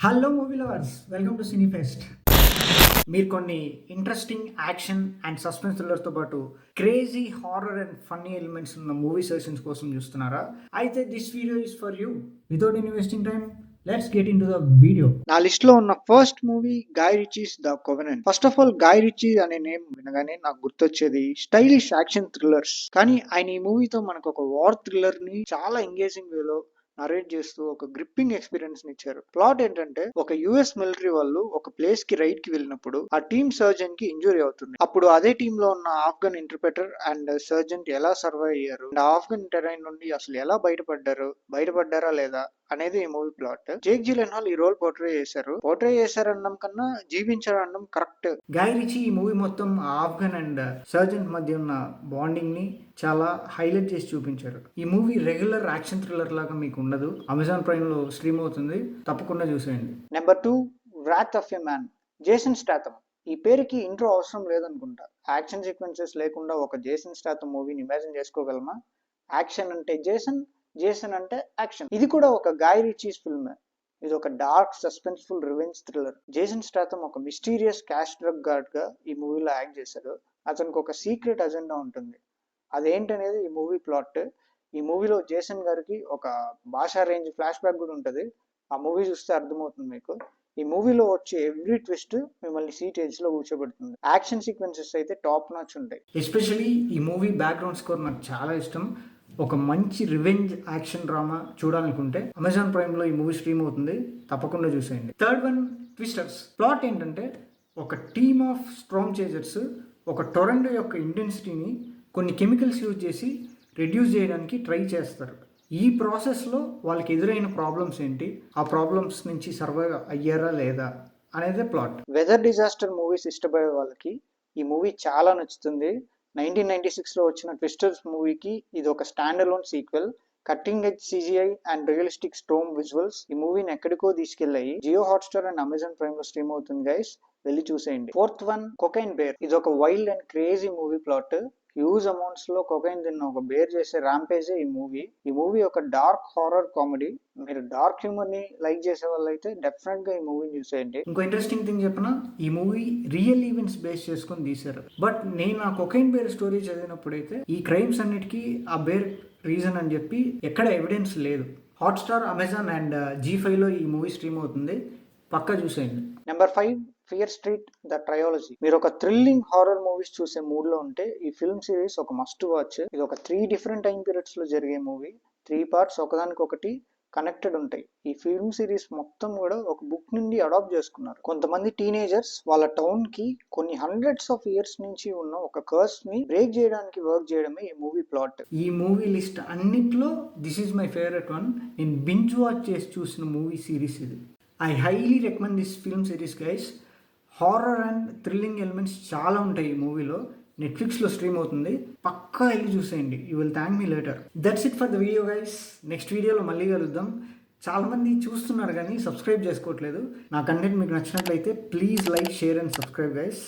Hello movie lovers, welcome to cine fest. మీరు కొన్ని interesting action and suspense థ్రిల్లర్తో పాటు crazy horror and funny elements ఉన్న movie suggestions కోసం చూస్తున్నారా? అయితే this video is for you. Without investing time, let's get into the video. నా list లో ఉన్న first movie Guy Ritchie's The Covenant. First of all, Guy Ritchie అనే name వినగానే నాకు గుర్తొచ్చేది స్టైలిష్ యాక్షన్ థ్రిల్లర్స్. కానీ ఆయన ఈ మూవీతో మనకు ఒక వార్ థ్రిల్లర్ ని చాలా ఎంగేజింగ్ వేలో నరేట్ చేస్తూ ఒక గ్రిప్పింగ్ ఎక్స్పీరియన్స్ ని ఇచ్చారు. ప్లాట్ ఏంటంటే, ఒక యుఎస్ మిలిటరీ వాళ్ళు ఒక ప్లేస్ కి రైడ్ కి వెళ్ళినప్పుడు ఆ టీమ్ సర్జన్ కి ఇంజురీ అవుతుంది. అప్పుడు అదే టీమ్ లో ఉన్న ఆఫ్ఘన్ ఇంటర్ప్రెటర్ అండ్ సర్జన్ ఎలా సర్వైవ్ అయ్యారు, అండ్ ఆఫ్ఘన్ టెరైన్ నుండి అసలు ఎలా బయటపడ్డారా లేదా అనేది ఈ మూవీ ప్లాట్. జేక్ జిలెన్హాల్ ఈ రోల్ పోర్ట్రే చేశారనడం కన్నా జీవించారనడం కరెక్ట్. గాయ్ రిచీ ఈ మూవీ మొత్తం ఆఫ్ఘన్ అండ్ సర్జన్ మధ్య ఉన్న బాండింగ్ ని చాలా హైలైట్ చేసి చూపించారు. ఈ మూవీ రెగ్యులర్ యాక్షన్ థ్రిల్లర్ లాగా మీకు ఉండదు. అమెజాన్ ప్రైమ్ లో స్ట్రీమ్ అవుతుంది, తప్పకుండా చూసేయండి. Number 2, Wrath of a Man. Jason Statham. ఈ పేరుకి ఇంట్రో అవసరం లేదనుకుంటా. యాక్షన్ సీక్వెన్సెస్ లేకుండా ఒక జేసన్ స్టాథమ్ మూవీని ఇమాజిన్ చేసుకోగలమా? యాక్షన్ అంటే జేసన్ అంటే యాక్షన్. ఇది కూడా ఒక గాయ్ రిచీస్ ఫిల్మ్. ఇది ఒక dark suspenseful revenge thriller. Jason Statham ఒక మిస్టీరియస్ క్యాష్ డ్రగ్ గార్డ్ గా ఈ మూవీలో యాక్ట్ చేశారు. అతనికి ఒక సీక్రెట్ అజెండా ఉంటుంది. అదేంటనేది ఈ మూవీ ప్లాట్. ఈ మూవీలో జేసన్ గారికి ఒక భాషా రేంజ్ ఫ్లాష్ బ్యాక్ కూడా ఉంటుంది. ఆ మూవీ చూస్తే అర్థమవుతుంది మీకు. ఈ మూవీలో వచ్చే ఎవ్రీ ట్విస్ట్ మిమ్మల్ని సీట్ ఏజ్ లో కూర్చోబెడుతుంది. యాక్షన్ సీక్వెన్సెస్ అయితే టాప్ నాచ్ ఉంటాయి. ఎస్పెషల్లీ ఈ మూవీ బ్యాక్గ్రౌండ్ స్కోర్ నాకు చాలా ఇష్టం. ఒక మంచి రివెంజ్ యాక్షన్ డ్రామా చూడాలనుకుంటే అమెజాన్ ప్రైమ్ లో ఈ మూవీ స్ట్రీమ్ అవుతుంది, తప్పకుండా చూసేయండి. Third one, twisters. ప్లాట్ ఏంటంటే, ఒక టీమ్ ఆఫ్ స్ట్రాంగ్ చేజర్స్ ఒక టొరండో యొక్క ఇంటెన్సిటీని కొన్ని కెమికల్స్ యూజ్ చేసి రెడ్యూస్ చేయడానికి ట్రై చేస్తారు. ఈ ప్రాసెస్లో వాళ్ళకి ఎదురైన ప్రాబ్లమ్స్ ఏంటి, ఆ ప్రాబ్లమ్స్ నుంచి సర్వైవ్ అయ్యారా లేదా అనేదే ప్లాట్. వెదర్ డిజాస్టర్ మూవీస్ ఇష్టపడే వాళ్ళకి ఈ మూవీ చాలా నచ్చుతుంది. 1996లో వచ్చిన ట్విస్టర్స్ మూవీకి ఇది ఒక stand alone sequel. Cutting edge CGI and realistic storm visuals ఈ మూవీని ఎక్కడికో తీసుకెళ్లాయి. Jio Hotstar and Amazon Prime లో స్ట్రీమ్ అవుతుంది గైస్, వెళ్ళి చూసేయండి. Fourth one, Cocaine Bear. ఇది ఒక wild and crazy movie plot. Huge amounts లో కొకైన్ తిన్న ఒక బేర్ చేసే ర్యాంపేజే ఈ మూవీ. ఈ మూవీ ఒక డార్క్ హారర్ కామెడీ. మీరు డార్క్ హ్యూమర్ ని లైక్ చేసే వాళ్ళు అయితే డెఫినెట్ గా ఈ మూవీ చూసేయండి. ఇంకో ఇంట్రెస్టింగ్ థింగ్ చెప్పిన, ఈ మూవీ రియల్ ఈవెంట్స్ బేస్ చేసుకొని తీశారు. బట్ నేను ఆ కొకైన్ బేర్ స్టోరీ చదివినప్పుడైతే ఈ క్రైమ్స్ అన్నిటికీ ఆ బేర్ రీజన్ అని చెప్పి ఎక్కడ ఎవిడెన్స్ లేదు. హాట్స్టార్, అమెజాన్ అండ్ G5లో ఈ మూవీ స్ట్రీమ్ అవుతుంది, పక్కా చూసేయండి. Number 5, fear street the trilogy. మీరు ఒక థ్రిల్లింగ్ హారర్ మూవీస్ చూసే మూడ్ లో ఉంటే ఈ ఫిల్మ్ సిరీస్ ఒక మస్ట్ వాచ్. ఇది ఒక 3 డిఫరెంట్ టైం పీరియడ్స్ లో జరిగే మూవీ. 3 పార్ట్స్ ఒకదానికొకటి కనెక్టెడ్ ఉంటాయి. ఈ ఫిల్మ్ సిరీస్ మొత్తం కూడా ఒక బుక్ నుండి అడాప్ట్ చేసుకున్నారు. కొంతమంది టీనేజర్స్ వాళ్ళ టౌన్ కి కొన్ని హండ్రెడ్స్ ఆఫ్ ఇయర్స్ నుంచి ఉన్న ఒక కర్స్ ని బ్రేక్ చేయడానికి వర్క్ చేయడమే ఈ మూవీ ప్లాట్. ఈ మూవీ లిస్ట్ అన్నిట్లో this is my favourite one. నేను బింజ్ వాచ్ చేసి చూసిన మూవీ సిరీస్ ఇది. I highly recommend this film series guys. Horror and thrilling elements చాలా ఉంటాయి ఈ మూవీలో. నెట్ఫ్లిక్స్లో స్ట్రీమ్ అవుతుంది, పక్కా వెళ్ళి చూసేయండి. You will thank me later. That's it for the video guys. Next వీడియోలో మళ్ళీ కలుద్దాం. చాలామంది చూస్తున్నారు కానీ సబ్స్క్రైబ్ చేసుకోవట్లేదు. నా కంటెంట్ మీకు నచ్చినట్లయితే please like, share and subscribe guys.